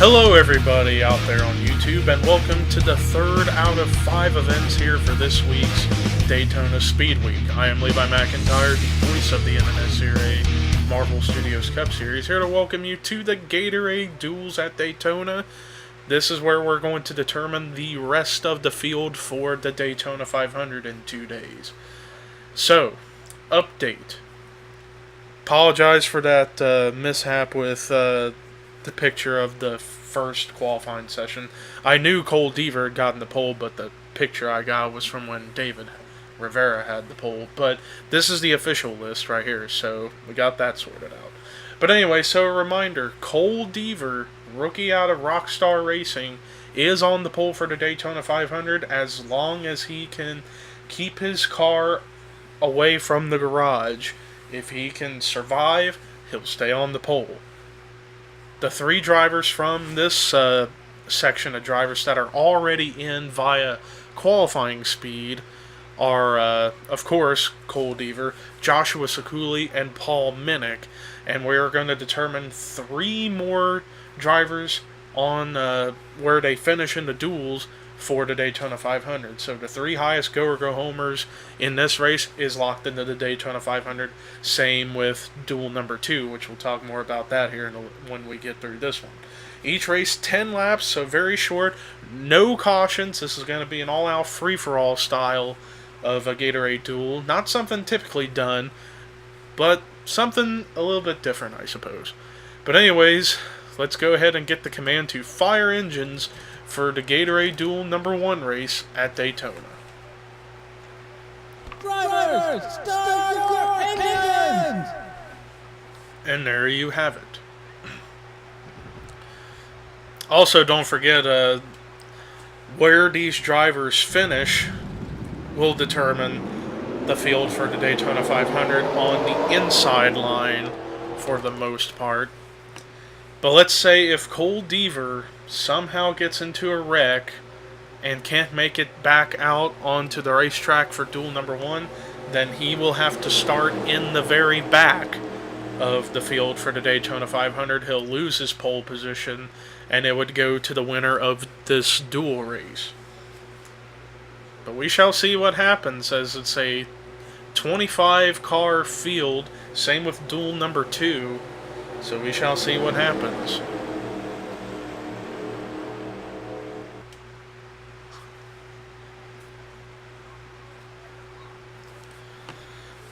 Hello everybody out there on YouTube, and welcome to the third out of 5 events here for this week's Daytona Speedweek. I am Levi McIntyre, the voice of the NNSCRA Marvel Studios Cup Series, here to welcome you to the Gatorade Duels at Daytona. This is where we're going to determine the rest of the field for the Daytona 500 in 2 days. So, update. Apologize for that mishap with the picture of the first qualifying session. I knew Cole Deaver had gotten the pole, but the picture I got was from when David Rivera had the pole. But this is the official list right here, so we got that sorted out. But anyway, so a reminder, Cole Deaver, rookie out of Rockstar Racing, is on the pole for the Daytona 500 as long as he can keep his car away from the garage. If he can survive, he'll stay on the pole. The 3 drivers from this section of drivers that are already in via qualifying speed are, of course, Cole Deaver, Joshua Sakuli, and Paul Minnick. And we are going to determine 3 more drivers on where they finish in the duels for the Daytona 500. So the 3 highest go-or-go-homers in this race is locked into the Daytona 500. Same with duel number 2, which we'll talk more about that here when we get through this one. Each race 10 laps, so very short. No cautions. This is going to be an all-out free-for-all style of a Gatorade duel. Not something typically done, but something a little bit different, I suppose. But anyways, let's go ahead and get the command to fire engines for the Gatorade Duel number 1 race at Daytona. Drivers, start your engines! And there you have it. Also, don't forget, where these drivers finish will determine the field for the Daytona 500 on the inside line for the most part. But let's say if Cole Deaver somehow gets into a wreck and can't make it back out onto the racetrack for duel number 1, then he will have to start in the very back of the field for the Daytona 500. He'll lose his pole position, and it would go to the winner of this duel race. But we shall see what happens, as it's a 25-car field, same with duel number 2, so we shall see what happens.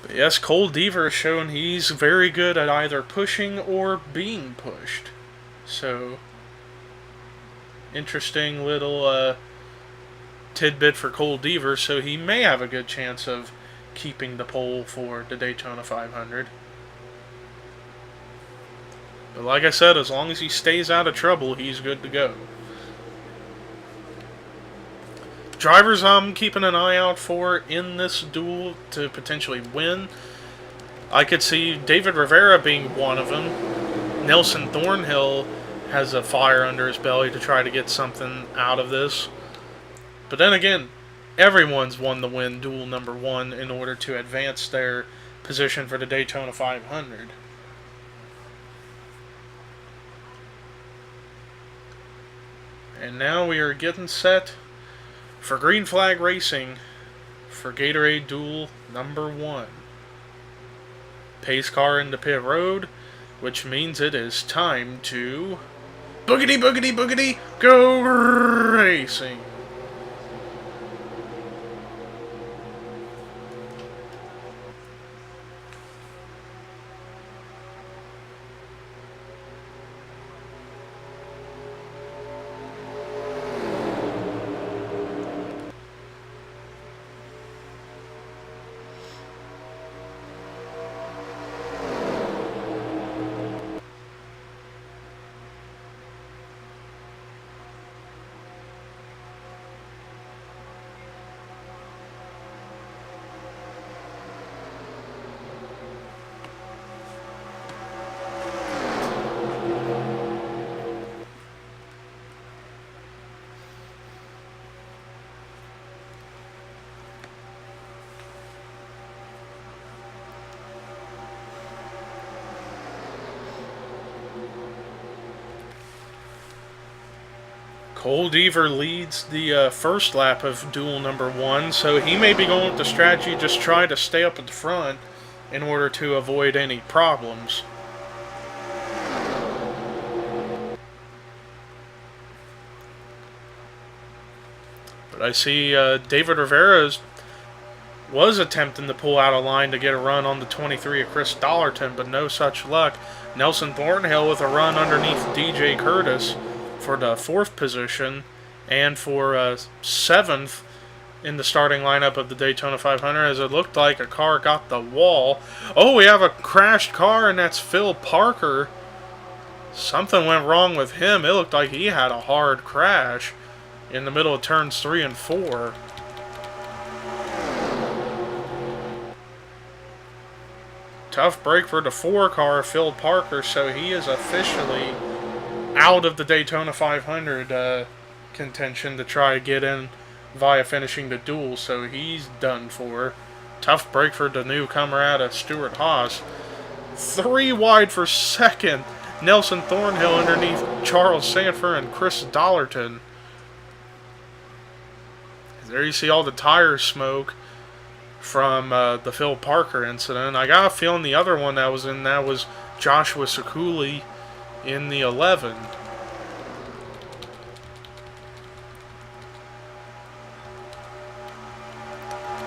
But yes, Cole Deaver has shown he's very good at either pushing or being pushed. So, interesting little tidbit for Cole Deaver, so he may have a good chance of keeping the pole for the Daytona 500. But like I said, as long as he stays out of trouble, he's good to go. Drivers I'm keeping an eye out for in this duel to potentially win, I could see David Rivera being one of them. Nelson Thornhill has a fire under his belly to try to get something out of this. But then again, everyone's won the win duel number 1 in order to advance their position for the Daytona 500. And now we are getting set for green flag racing for Gatorade Duel number 1. Pace car into pit road, which means it is time to boogity boogity boogity go racing. Cole Deaver leads the first lap of duel number 1, so he may be going with the strategy just try to stay up at the front in order to avoid any problems. But I see David Rivera was attempting to pull out a line to get a run on the 23 of Chris Dollarton, but no such luck. Nelson Thornhill with a run underneath DJ Curtis for the 4th position, and for 7th in the starting lineup of the Daytona 500, as it looked like a car got the wall. Oh, we have a crashed car, and that's Phil Parker. Something went wrong with him. It looked like he had a hard crash in the middle of turns 3 and 4. Tough break for the 4 car, Phil Parker, so he is officially out of the Daytona 500 contention to try to get in via finishing the duel, so he's done for. Tough break for the newcomer out of Stuart Haas. 3 wide for 2nd. Nelson Thornhill underneath Charles Sanford and Chris Dollarton. There you see all the tire smoke from the Phil Parker incident. I got a feeling the other one that was in that was Joshua Sekuli in the 11.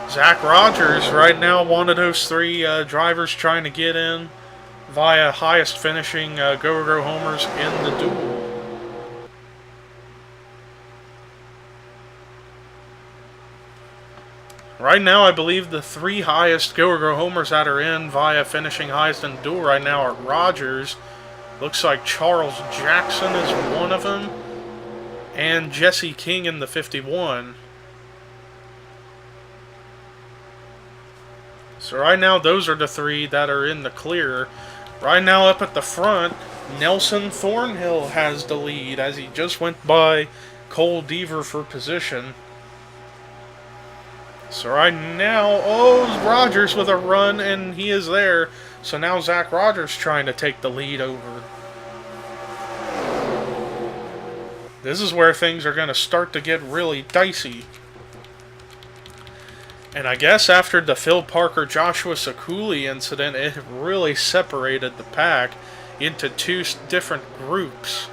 Zach Rogers right now one of those 3 drivers trying to get in via highest finishing go-go homers in the duel. Right now, I believe the 3 highest go-go homers that are in via finishing highest in the duel right now are Rogers. Looks like Charles Jackson is one of them, and Jesse King in the 51. So right now, those are the 3 that are in the clear. Right now, up at the front, Nelson Thornhill has the lead as he just went by Cole Deaver for position. So right now, oh, Rogers with a run, and he is there. So now Zach Rogers trying to take the lead over. This is where things are going to start to get really dicey. And I guess after the Phil Parker Joshua Sekuli incident, it really separated the pack into 2 different groups.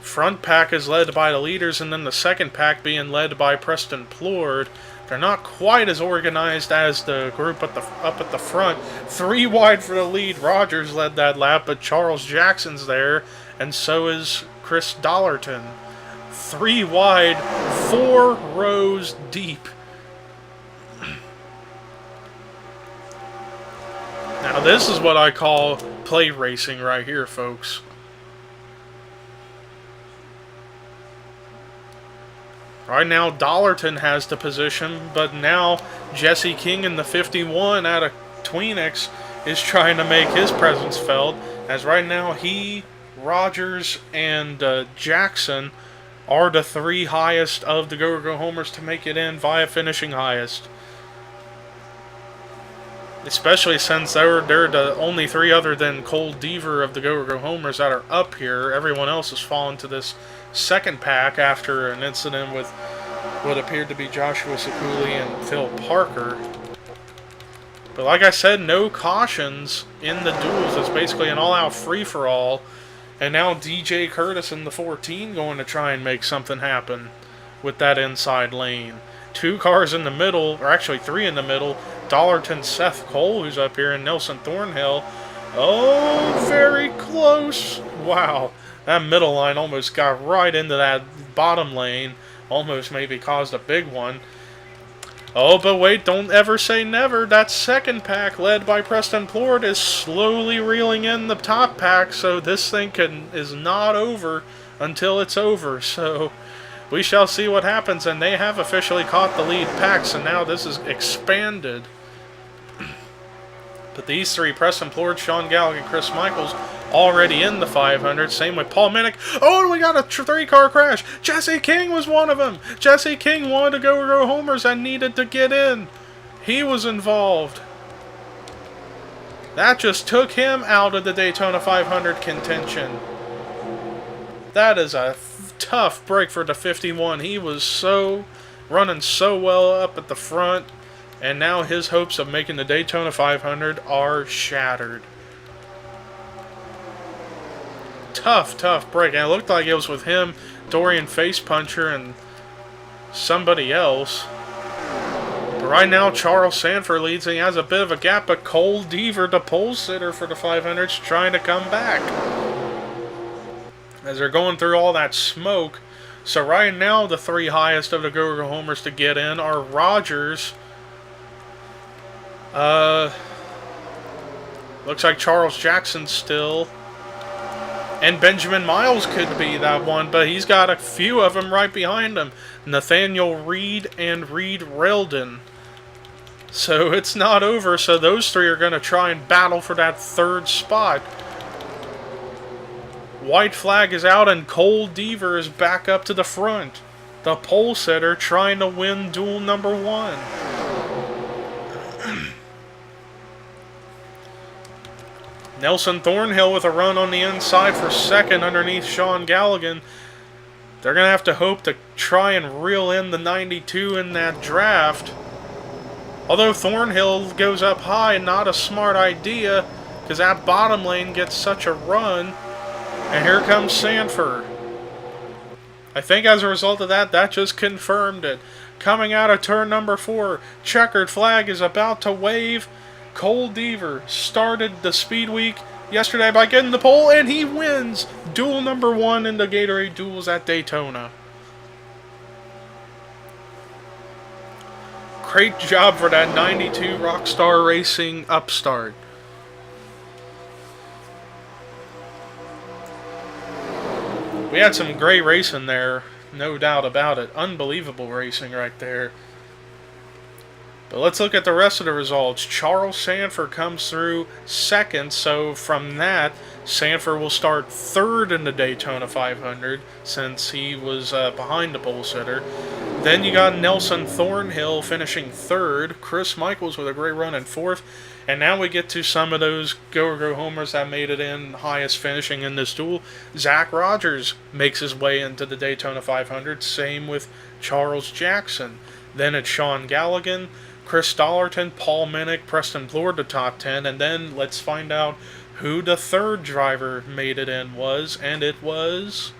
Front pack is led by the leaders, and then the second pack being led by Preston Plord. They're not quite as organized as the group up at the front. 3 wide for the lead. Rogers led that lap, but Charles Jackson's there, and so is Chris Dollarton. 3 wide, 4 rows deep. Now this is what I call play racing right here, folks. Right now, Dollarton has the position, but now Jesse King in the 51 out of Tweenix is trying to make his presence felt, as right now he, Rogers, and Jackson are the 3 highest of the go-go homers to make it in via finishing highest. Especially since they're the only 3 other than Cole Deaver of the go-go homers that are up here. Everyone else has fallen to this second pack after an incident with what appeared to be Joshua Sekuli and Phil Parker. But like I said, no cautions in the duels. It's basically an all-out free-for-all. And now DJ Curtis in the 14 going to try and make something happen with that inside lane. 2 cars in the middle, or actually 3 in the middle. Dollarton, Seth Cole, who's up here, and Nelson Thornhill. Oh, very close. Wow. That middle line almost got right into that bottom lane. Almost maybe caused a big one. Oh, but wait, don't ever say never. That second pack, led by Preston Plord, is slowly reeling in the top pack, so this thing is not over until it's over. So we shall see what happens, and they have officially caught the lead pack, so now this is expanded. But these 3, Preston Plord, Sean Gallagher, and Chris Michaels, already in the 500. Same with Paul Minnick. Oh, and we got a 3-car crash. Jesse King was one of them. Jesse King wanted to go homers and needed to get in. He was involved. That just took him out of the Daytona 500 contention. That is a tough break for the 51. He was running so well up at the front, and now his hopes of making the Daytona 500 are shattered. Tough break. And it looked like it was with him, Dorian Facepuncher, and somebody else. But right now, Charles Sanford leads, and he has a bit of a gap, but Cole Deaver, the pole sitter for the 500s, trying to come back as they're going through all that smoke. So right now, the three highest of the Go-Go homers to get in are Rogers. Looks like Charles Jackson still. And Benjamin Miles could be that one, but he's got a few of them right behind him. Nathaniel Reed and Reed Reldon. So it's not over, so those three are going to try and battle for that third spot. White flag is out, and Cole Deaver is back up to the front. The pole sitter trying to win duel number 1. Nelson Thornhill with a run on the inside for second underneath Sean Galligan. They're going to have to hope to try and reel in the 92 in that draft. Although Thornhill goes up high, not a smart idea, because that bottom lane gets such a run. And here comes Sanford. I think as a result of that, that just confirmed it. Coming out of turn number 4, checkered flag is about to wave. Cole Deaver started the Speedweek yesterday by getting the pole, and he wins duel number 1 in the Gatorade Duels at Daytona. Great job for that 92 Rockstar Racing upstart. We had some great racing there, no doubt about it. Unbelievable racing right there. But let's look at the rest of the results. Charles Sanford comes through second, so from that, Sanford will start third in the Daytona 500 since he was behind the pole sitter. Then you got Nelson Thornhill finishing third, Chris Michaels with a great run in fourth, and now we get to some of those go homers that made it in highest finishing in this duel. Zach Rogers makes his way into the Daytona 500, same with Charles Jackson. Then it's Sean Galligan, Chris Dollarton, Paul Minnick, Preston Blord, the top 10, and then let's find out who the third driver made it in was, and it was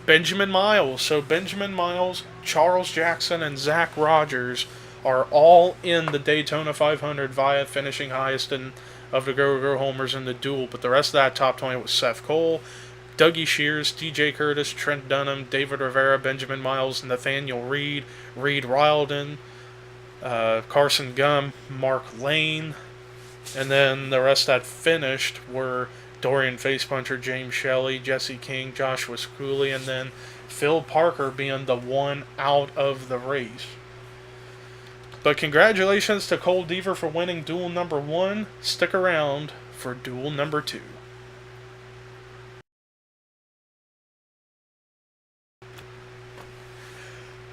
Benjamin Miles. So Benjamin Miles, Charles Jackson, and Zach Rogers are all in the Daytona 500 via finishing highest of the go homers in the duel, but the rest of that top 20 was Seth Cole, Dougie Shears, DJ Curtis, Trent Dunham, David Rivera, Benjamin Miles, Nathaniel Reed, Reed Rildon, Carson Gum, Mark Lane, and then the rest that finished were Dorian Facepuncher, James Shelley, Jesse King, Joshua Schooley, and then Phil Parker being the one out of the race. But congratulations to Cole Deaver for winning duel number 1. Stick around for duel number 2.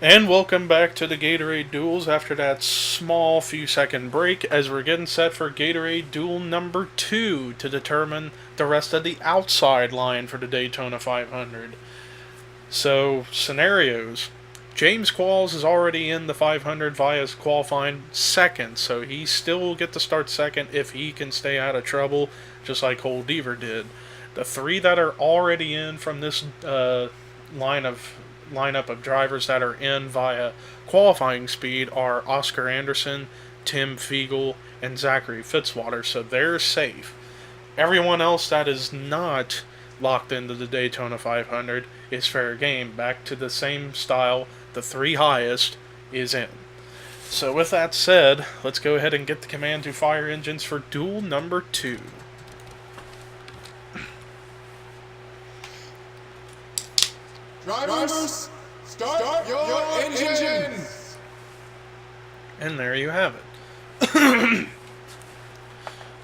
And welcome back to the Gatorade Duels after that small few second break as we're getting set for Gatorade Duel number 2 to determine the rest of the outside line for the Daytona 500. So, scenarios. James Qualls is already in the 500 via qualifying second, so he still will get to start second if he can stay out of trouble, just like Cole Deaver did. The three that are already in from this lineup of drivers that are in via qualifying speed are Oscar Anderson, Tim Fiegel, and Zachary Fitzwater, so they're safe. Everyone else that is not locked into the Daytona 500 is fair game. Back to the same style, the three highest is in. So with that said, let's go ahead and get the command to fire engines for duel number 2. Drivers, start your engines! And there you have it.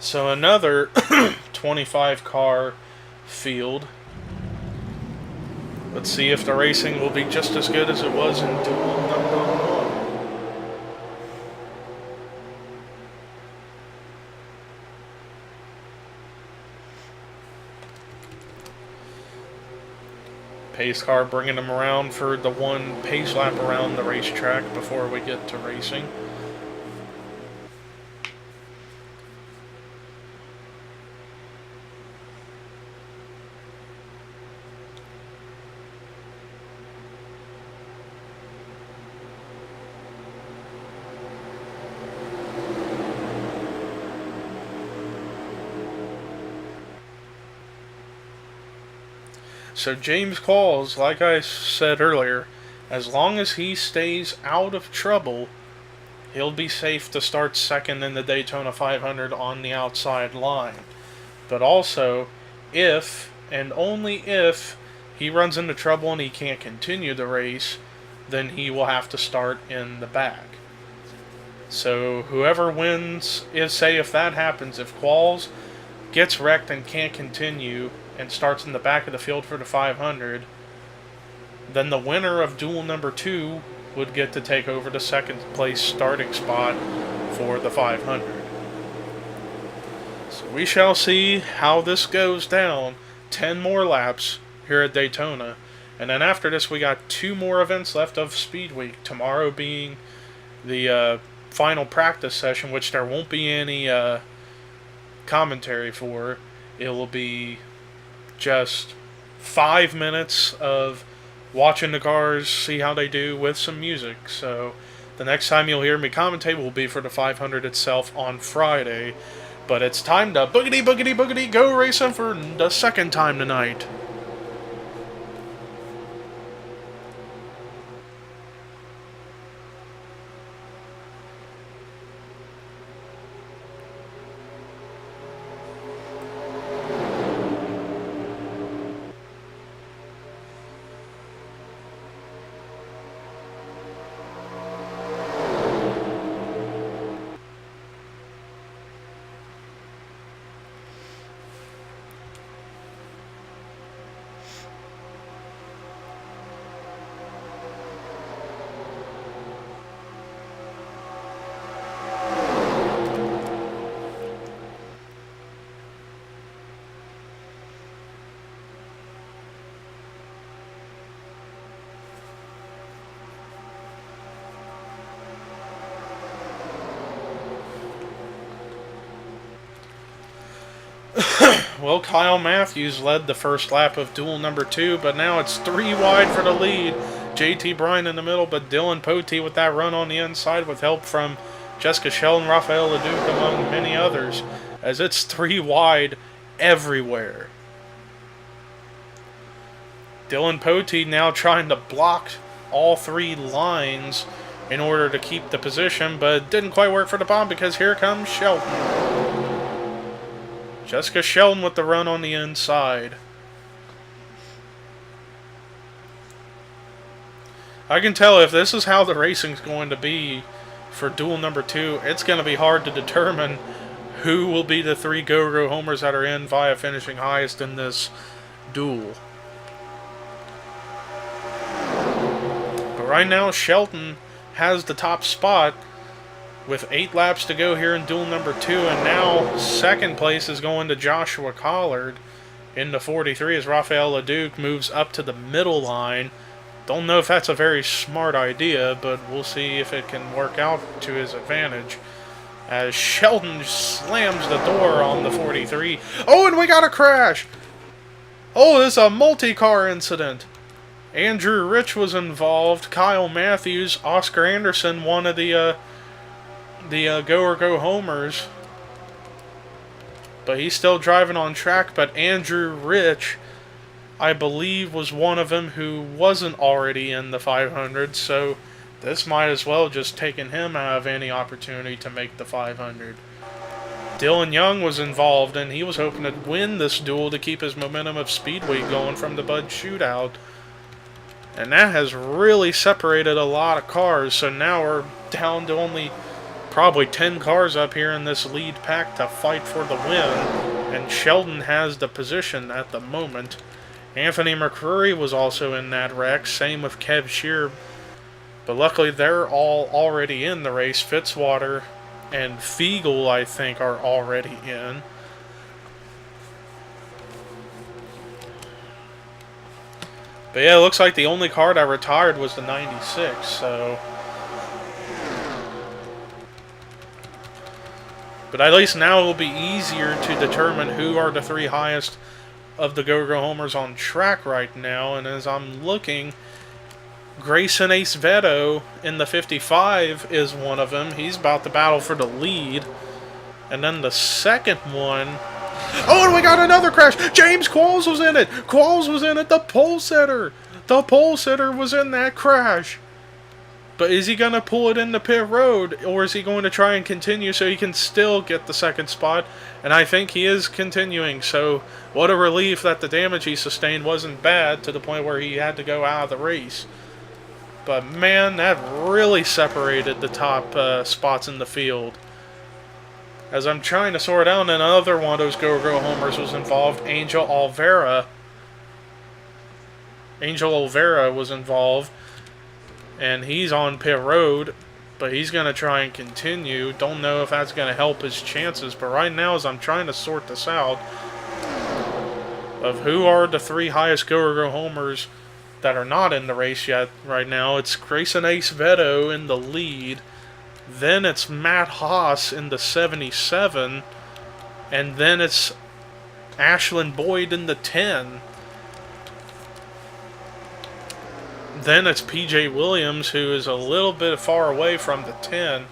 So another 25 car field. Let's see if the racing will be just as good as it was in duel number 1. pace car, bringing him around for the one pace lap around the racetrack before we get to racing. So James Qualls, like I said earlier, as long as he stays out of trouble, he'll be safe to start second in the Daytona 500 on the outside line. But also, if, and only if, he runs into trouble and he can't continue the race, then he will have to start in the back. So whoever wins, say if that happens, if Qualls gets wrecked and can't continue and starts in the back of the field for the 500, then the winner of duel number 2 would get to take over the second place starting spot for the 500. So we shall see how this goes down. 10 more laps here at Daytona. And then after this we got 2 more events left of Speedweek. Tomorrow being the final practice session, which there won't be any commentary for. It will be just 5 minutes of watching the cars, see how they do with some music. So the next time you'll hear me commentate will be for the 500 itself on Friday. But it's time to boogity, boogity, boogity, go racing for the second time tonight. Well, Kyle Matthews led the first lap of duel number 2, but now it's 3 wide for the lead. JT Bryan in the middle, but Dylan Pote with that run on the inside with help from Jessica Sheldon, Rafael Leduc, among many others, as it's 3 wide everywhere. Dylan Pote now trying to block all 3 lines in order to keep the position, but it didn't quite work for the bomb because here comes Sheldon. Jessica Sheldon with the run on the inside. I can tell if this is how the racing's going to be for duel number 2, it's going to be hard to determine who will be the 3 Go-Go homers that are in via finishing highest in this duel. But right now, Sheldon has the top spot with 8 laps to go here in duel number 2, and now second place is going to Joshua Collard in the 43 as Rafael Leduc moves up to the middle line. Don't know if that's a very smart idea, but we'll see if it can work out to his advantage as Sheldon slams the door on the 43. Oh, and we got a crash! Oh, this is a multi-car incident. Andrew Rich was involved, Kyle Matthews, Oscar Anderson, one of the go or go homers, but he's still driving on track. But Andrew Rich, I believe, was one of them who wasn't already in the 500, so this might as well just taken him out of any opportunity to make the 500. Dylan Young was involved, and he was hoping to win this duel to keep his momentum of Speedweek going from the Bud Shootout, and that has really separated a lot of cars. So now we're down to only probably 10 cars up here in this lead pack to fight for the win, and Sheldon has the position at the moment. Anthony McCrory was also in that wreck, same with Kev Shear, but luckily they're all already in the race. Fitzwater and Fiegel, I think, are already in. But yeah, it looks like the only car that retired was the 96, so... But at least now it will be easier to determine who are the 3 highest of the Go-Go homers on track right now. And as I'm looking, Grayson Ace Veto in the 55 is one of them. He's about to battle for the lead. And then the second one... Oh, and we got another crash! James Qualls was in it! Qualls was in it! The pole sitter! The pole sitter was in that crash! But is he going to pull it into pit road, or is he going to try and continue so he can still get the second spot? And I think he is continuing, so what a relief that the damage he sustained wasn't bad to the point where he had to go out of the race. But man, that really separated the top spots in the field. As I'm trying to sort out, another one of those Go-Go homers was involved, Angel Oliveira. Angel Oliveira was involved. And he's on pit road, but he's going to try and continue. Don't know if that's going to help his chances. But right now, as I'm trying to sort this out, of who are the 3 highest Go-Go homers that are not in the race yet right now, it's Grayson Ace Veto in the lead. Then it's Matt Haas in the 77. And then it's Ashlyn Boyd in the 10. Then it's P.J. Williams, who is a little bit far away from the 10.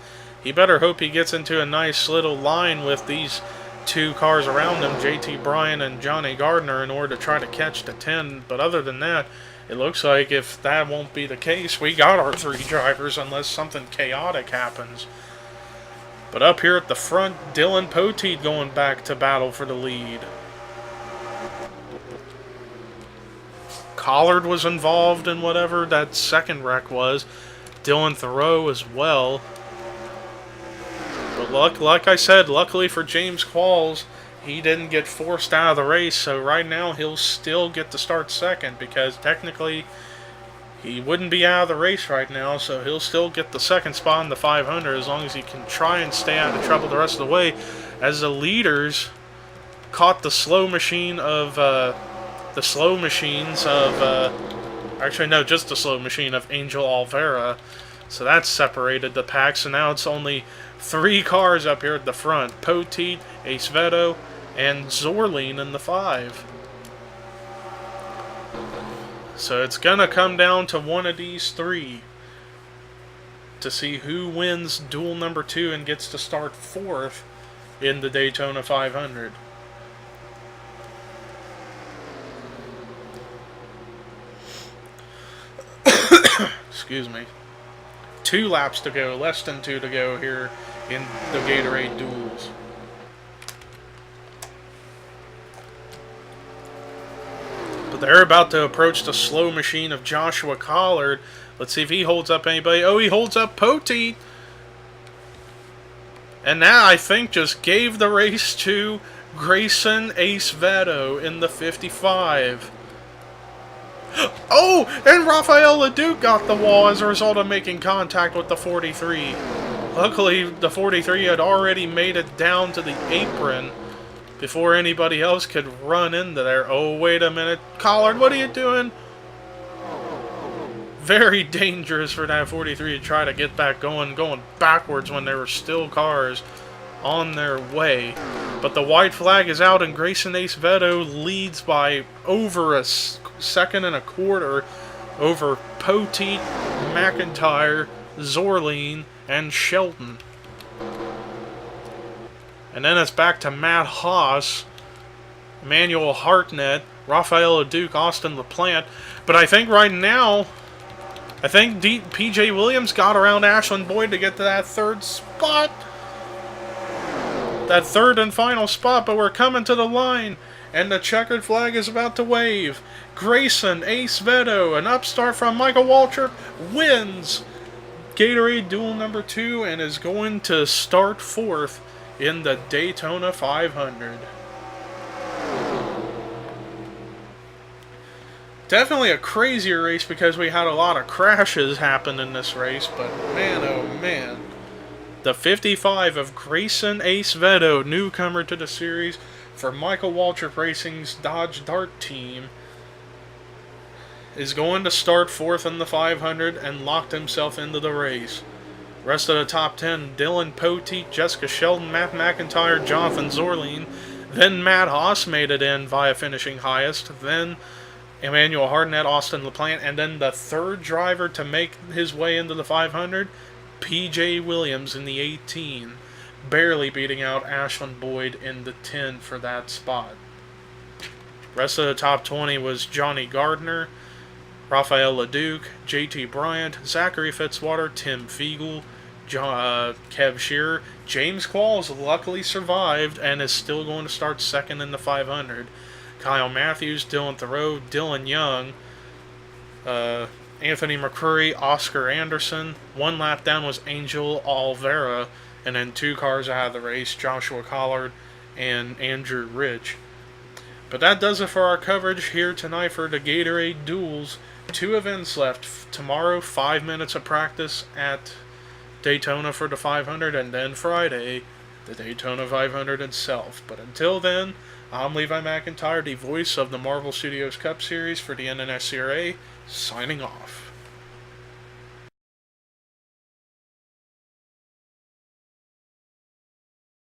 He better hope he gets into a nice little line with these 2 cars around him, J.T. Bryan and Johnny Gardner, in order to try to catch the 10. But other than that, it looks like if that won't be the case, we got our 3 drivers unless something chaotic happens. But up here at the front, Dylan Poteet going back to battle for the lead. Collard was involved in whatever that second wreck was. Dylan Thoreau as well. But like I said, luckily for James Qualls, he didn't get forced out of the race. So right now he'll still get to start second because technically he wouldn't be out of the race right now. So he'll still get the second spot in the 500 as long as he can try and stay out of trouble the rest of the way. As the leaders caught the slow machine of... actually no, just the slow machine of Angel Oliveira. So that's separated the pack. So now it's only 3 cars up here at the front. Poteet, Ace Veto, and Zorleen in the 5. So it's going to come down to one of these 3 to see who wins duel number 2 and gets to start 4th in the Daytona 500. Excuse me. 2 laps to go, less than 2 to go here in the Gatorade Duels. But they're about to approach the slow machine of Joshua Collard. Let's see if he holds up anybody. Oh, he holds up Poteet. And that, I think, just gave the race to Grayson Ace Veto in the 55. Oh, and Rafael Leduc got the wall as a result of making contact with the 43. Luckily, the 43 had already made it down to the apron before anybody else could run into there. Oh, wait a minute. Collard, what are you doing? Very dangerous for that 43 to try to get back going backwards when there were still cars on their way. But the white flag is out and Grayson Ace Veto leads by over a second and a quarter over Poteet, McIntyre, Zorleen, and Shelton. And then it's back to Matt Haas, Emmanuel Hartnett, Rafael Leduc, Austin LaPlante. But I think right now, P.J. Williams got around Ashlyn Boyd to get to that 3rd spot. That 3rd and final spot, but we're coming to the line. And the checkered flag is about to wave. Grayson Ace Veto, an upstart from Michael Waltrip, wins Gatorade Duel number 2 and is going to start 4th in the Daytona 500. Definitely a crazier race because we had a lot of crashes happen in this race, but man, oh man. The 55 of Grayson Ace Veto, newcomer to the series for Michael Waltrip Racing's Dodge Dart team. is going to start fourth in the 500 and locked himself into the race. Rest of the top 10, Dylan Poteet, Jessica Sheldon, Matt McIntyre, Jonathan Zorleen. Then Matt Haas made it in via finishing highest. Then Emmanuel Hardinet, Austin LaPlante. And then the third driver to make his way into the 500, P.J. Williams in the 18. Barely beating out Ashlyn Boyd in the 10 for that spot. Rest of the top 20 was Johnny Gardner, Rafael LeDuc, J.T. Bryant, Zachary Fitzwater, Tim Fiegel, Kev Shearer. James Qualls luckily survived and is still going to start second in the 500. Kyle Matthews, Dylan Thoreau, Dylan Young, Anthony McCurry, Oscar Anderson. One lap down was Angel Olvera, and then 2 cars out of the race, Joshua Collard and Andrew Rich. But that does it for our coverage here tonight for the Gatorade Duels. 2 events left. Tomorrow, 5 minutes of practice at Daytona for the 500, and then Friday, the Daytona 500 itself. But until then, I'm Levi McIntyre, the voice of the Marvel Studios Cup Series for the NNSCRA, signing off.